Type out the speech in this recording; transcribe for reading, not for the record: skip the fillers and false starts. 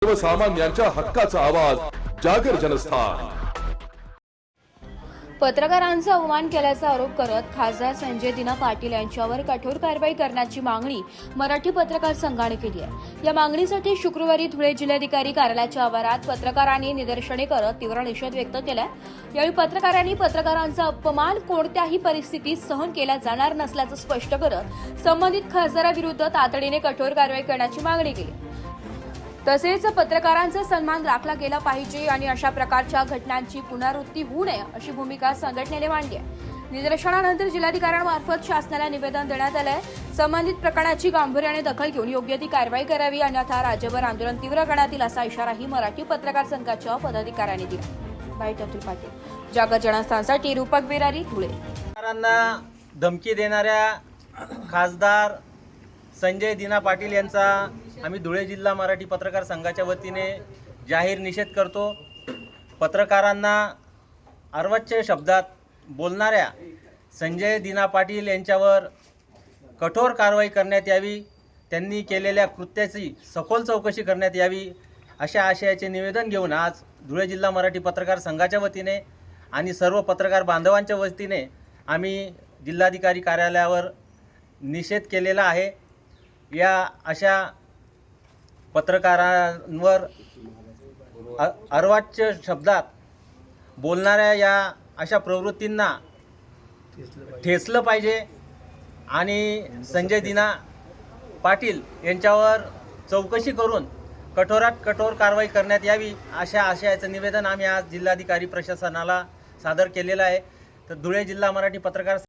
सर्वसामान्यांच्या हक्काचा आवाज जागर जनस्थान। पत्रकारांचा अवमान केल्याचा आरोप करत खासदार संजय दिना पाटील यांच्यावर कठोर कारवाई करण्याची मागणी मराठी पत्रकार संघाने केली आहे। या मागणीसाठी शुक्रवारी धुळे जिल्हाधिकारी कार्यालयाच्या आवारात पत्रकारांनी निदर्शने करत तीव्र निषेध व्यक्त केला। यावेळी पत्रकारांनी पत्रकारांचा अपमान कोणत्याही परिस्थितीत सहन केला जाणार नसल्याचं स्पष्ट करत संबंधित खासदाराविरुद्ध तातडीने कठोर कारवाई करण्याची मागणी केली। तसेच पत्रकारांचा सन्मान राखला गेला पाहिजे आणि अशा प्रकारच्या घटनांची पुनरावृत्ती होऊ नये अशी भूमिका संघटनेने मांडली आहे। निदर्शनानंतर जिल्हाधिकाऱ्यांमार्फत शासनाला निवेदन देण्यात आलं आहे। संबंधित प्रकरणाची गांभीर्याने दखल घेऊन योग्य ती कारवाई करावी, अन्यथा राज्यभर आंदोलन तीव्र करण्यात येईल असा इशाराही मराठी पत्रकार संघाच्या पदाधिकाऱ्यांनी दिला। बाईट अतुल पाटील, जागर जनस्थानसाठी रूपक बिरारी, धुळे। पत्रकारांना धमकी देणाऱ्या खासदार संजय दिना पाटील यांचा आम्ही धुळे जिल्हा मराठी पत्रकार संघाच्या वतीने जाहीर निषेध करतो। पत्रकारांना अर्वाच्य शब्दात बोलणाऱ्या संजय दिना पाटील यांच्यावर कठोर कारवाई करण्यात यावी, त्यांनी केलेल्या कृत्याची सखोल चौकशी करण्यात यावी अशा आशयाचे निवेदन घेऊन आज धुळे जिल्हा मराठी पत्रकार संघाच्या वतीने आणि सर्व पत्रकार बांधवांच्या वतीने आम्ही जिल्हाधिकारी कार्यालयावर निषेध केलेला आहे। या अशा पत्रकारांवर अर्वाच्य शब्दात बोलणाऱ्या या अशा प्रवृत्तींना ठेचलं पाहिजे आणि संजय दिना पाटील यांच्यावर चौकशी करून कठोरात कठोर कारवाई करण्यात यावी अशा आशयाचं निवेदन आम्ही आज जिल्हाधिकारी प्रशासनाला सादर केलेलं आहे। तर धुळे जिल्हा मराठी पत्रकार